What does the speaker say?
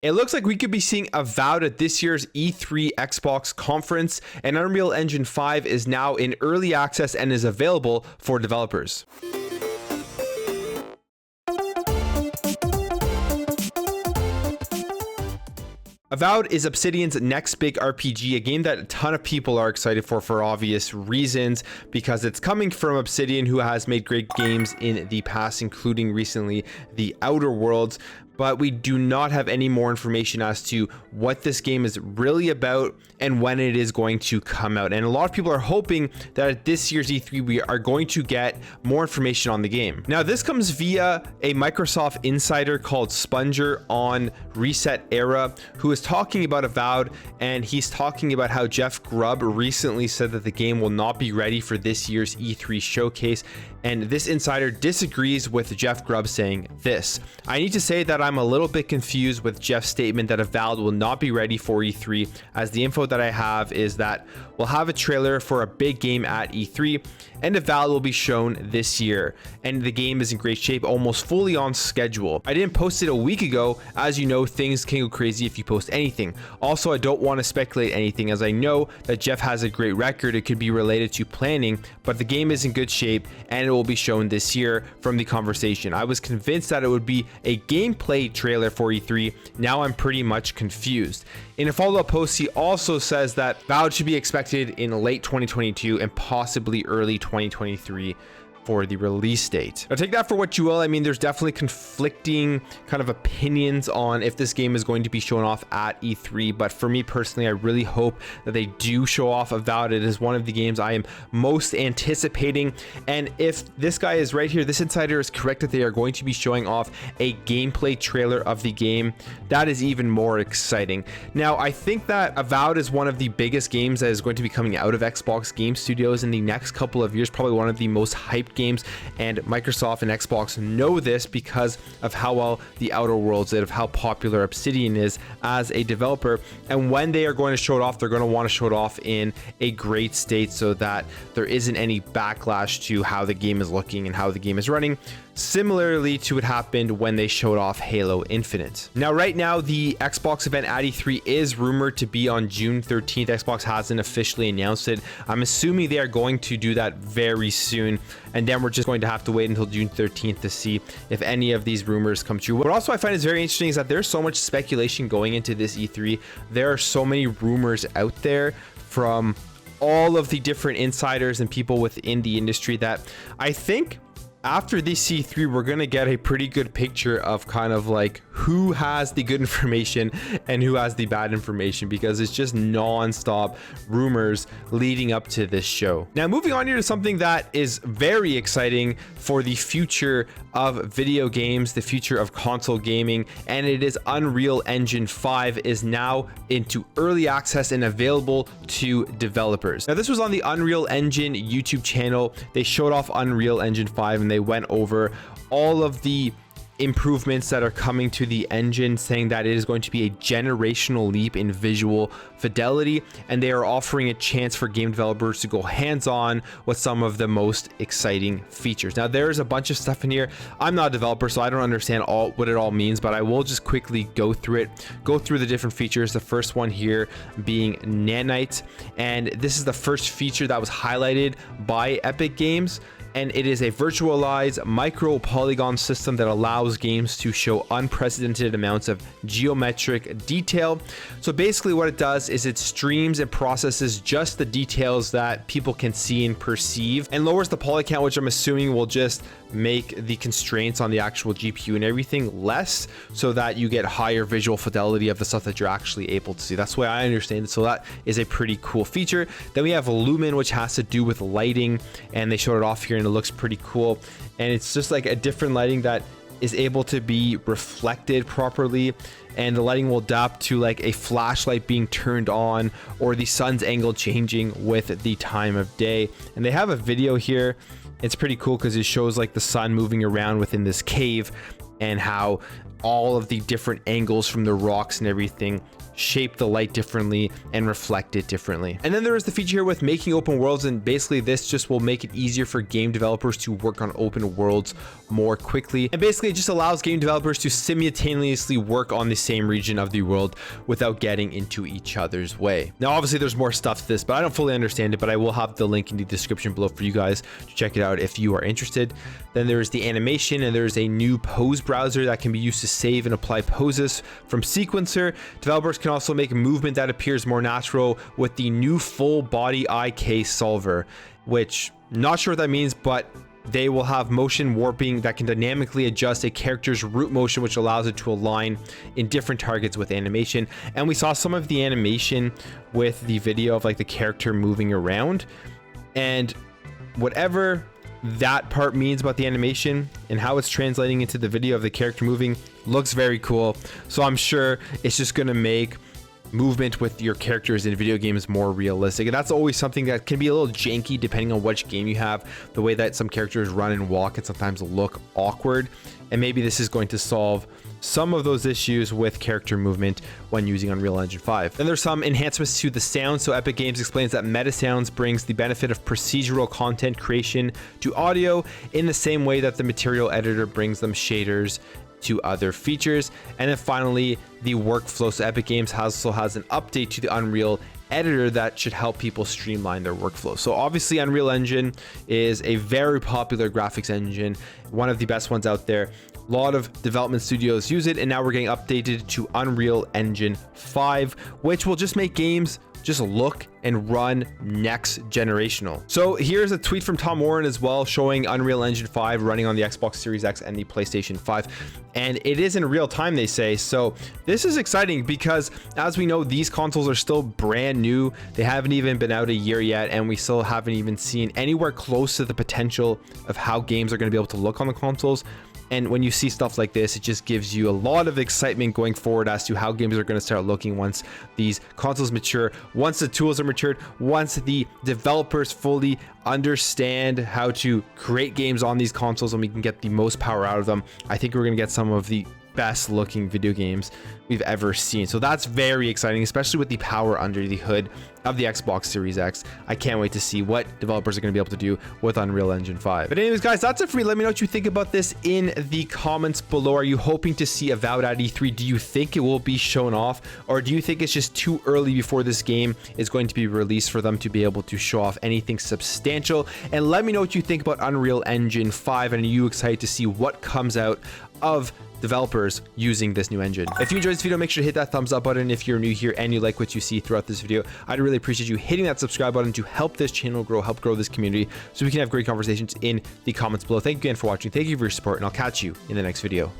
It looks like we could be seeing Avowed at this year's E3 Xbox conference, and Unreal Engine 5 is now in early access and is available for developers. Avowed is Obsidian's next big RPG, a game that a ton of people are excited for obvious reasons, because it's coming from Obsidian, who has made great games in the past, including recently The Outer Worlds. But we do not have any more information as to what this game is really about and when it is going to come out. And a lot of people are hoping that at this year's E3, we are going to get more information on the game. Now, this comes via a Microsoft insider called Sponger on Reset Era, who is talking about Avowed, and he's talking about how Jeff Grubb recently said that the game will not be ready for this year's E3 showcase. And this insider disagrees with Jeff Grubb, saying this: "I need to say that I'm a little bit confused with Jeff's statement that Avowed will not be ready for E3, as the info that I have is that we'll have a trailer for a big game at E3, and Avowed will be shown this year, and the game is in great shape, almost fully on schedule. I didn't post it a week ago. As you know, things can go crazy if you post anything. Also, I don't want to speculate anything, as I know that Jeff has a great record. It could be related to planning, but the game is in good shape, and it will be shown this year from the conversation. I was convinced that it would be a gameplay trailer for E3. Now I'm pretty much confused." In a follow-up post, he also says that Avowed should be expected in late 2022 and possibly early 2023 for the release date. Now, take that for what you will. I mean, there's definitely conflicting kind of opinions on if this game is going to be shown off at E3, but for me personally, I really hope that they do show off Avowed. It is one of the games I am most anticipating, and if this guy is right here, this insider is correct that they are going to be showing off a gameplay trailer of the game, that is even more exciting. Now, I think that Avowed is one of the biggest games that is going to be coming out of Xbox Game Studios in the next couple of years, probably one of the most hyped games, and Microsoft and Xbox know this because of how well The Outer Worlds did, of how popular Obsidian is as a developer. And when they are going to show it off, they're going to want to show it off in a great state so that there isn't any backlash to how the game is looking and how the game is running, similarly to what happened when they showed off Halo Infinite. Now, right now, the Xbox event at E3 is rumored to be on June 13th. Xbox hasn't officially announced it. I'm assuming they are going to do that very soon, and then we're just going to have to wait until June 13th to see if any of these rumors come true. What also I find is very interesting is that there's so much speculation going into this E3. There are so many rumors out there from all of the different insiders and people within the industry that I think after this C3, we're going to get a pretty good picture of kind of like who has the good information and who has the bad information, because it's just non-stop rumors leading up to this show. Now, moving on here to something that is very exciting for the future of video games, the future of console gaming, and it is Unreal Engine 5 is now into early access and available to developers. Now, this was on the Unreal Engine YouTube channel. They showed off Unreal Engine 5 and they went over all of the improvements that are coming to the engine, saying that it is going to be a generational leap in visual fidelity, and they are offering a chance for game developers to go hands-on with some of the most exciting features. Now, there's a bunch of stuff in here. I'm not a developer, so I don't understand what it all means, but I will just quickly go through the different features. The first one here being Nanite, and this is the first feature that was highlighted by Epic Games, and it is a virtualized micro polygon system that allows games to show unprecedented amounts of geometric detail. So basically what it does is it streams and processes just the details that people can see and perceive, and lowers the poly count, which I'm assuming will just make the constraints on the actual GPU and everything less, so that you get higher visual fidelity of the stuff that you're actually able to see. That's the way I understand it. So that is a pretty cool feature. Then we have Lumen, which has to do with lighting, and they showed it off here and it looks pretty cool. And it's just like a different lighting that is able to be reflected properly, and the lighting will adapt to like a flashlight being turned on or the sun's angle changing with the time of day. And they have a video here. It's pretty cool because it shows like the sun moving around within this cave and how all of the different angles from the rocks and everything shape the light differently and reflect it differently. And then there is the feature here with making open worlds, and basically this just will make it easier for game developers to work on open worlds more quickly. And basically it just allows game developers to simultaneously work on the same region of the world without getting into each other's way. Now obviously there's more stuff to this, but I don't fully understand it, but I will have the link in the description below for you guys to check it out if you are interested. Then there's the animation, and there's a new pose browser that can be used to save and apply poses from Sequencer. Developers can also make movement that appears more natural with the new full body IK solver, which not sure what that means, but they will have motion warping that can dynamically adjust a character's root motion, which allows it to align in different targets with animation. And we saw some of the animation with the video of like the character moving around, and whatever that part means about the animation and how it's translating into the video of the character moving looks very cool. So I'm sure it's just going to make movement with your characters in video games more realistic, and that's always something that can be a little janky depending on which game you have. The way that some characters run and walk can sometimes look awkward, and maybe this is going to solve some of those issues with character movement when using Unreal Engine 5. Then there's some enhancements to the sound. So Epic Games explains that Meta Sounds brings the benefit of procedural content creation to audio in the same way that the Material Editor brings them shaders to other features. And then finally, the workflow. So Epic Games also has an update to the Unreal Editor that should help people streamline their workflow. So obviously Unreal Engine is a very popular graphics engine, one of the best ones out there. A lot of development studios use it, and now we're getting updated to Unreal Engine 5, which will just make games just look and run next generational. So here's a tweet from Tom Warren as well, showing Unreal Engine 5 running on the Xbox Series X and the PlayStation 5, and it is in real time, they say. So this is exciting because, as we know, these consoles are still brand new. They haven't even been out a year yet, and we still haven't even seen anywhere close to the potential of how games are going to be able to look on the consoles. And when you see stuff like this, it just gives you a lot of excitement going forward as to how games are going to start looking once these consoles mature, once the tools are matured, once the developers fully understand how to create games on these consoles, and we can get the most power out of them. I think we're going to get some of the best looking video games we've ever seen. So that's very exciting, especially with the power under the hood of the Xbox Series X. I can't wait to see what developers are going to be able to do with Unreal Engine 5. But anyways, guys, that's it for me. Let me know what you think about this in the comments below. Are you hoping to see Avowed at E3? Do you think it will be shown off, or do you think it's just too early before this game is going to be released for them to be able to show off anything substantial? And let me know what you think about Unreal Engine 5, and are you excited to see what comes out of developers using this new engine? If you enjoyed this video, make sure to hit that thumbs up button. If you're new here and you like what you see throughout this video, I'd really appreciate you hitting that subscribe button to help this channel grow, help grow this community, so we can have great conversations in the comments below. Thank you again for watching. Thank you for your support, and I'll catch you in the next video.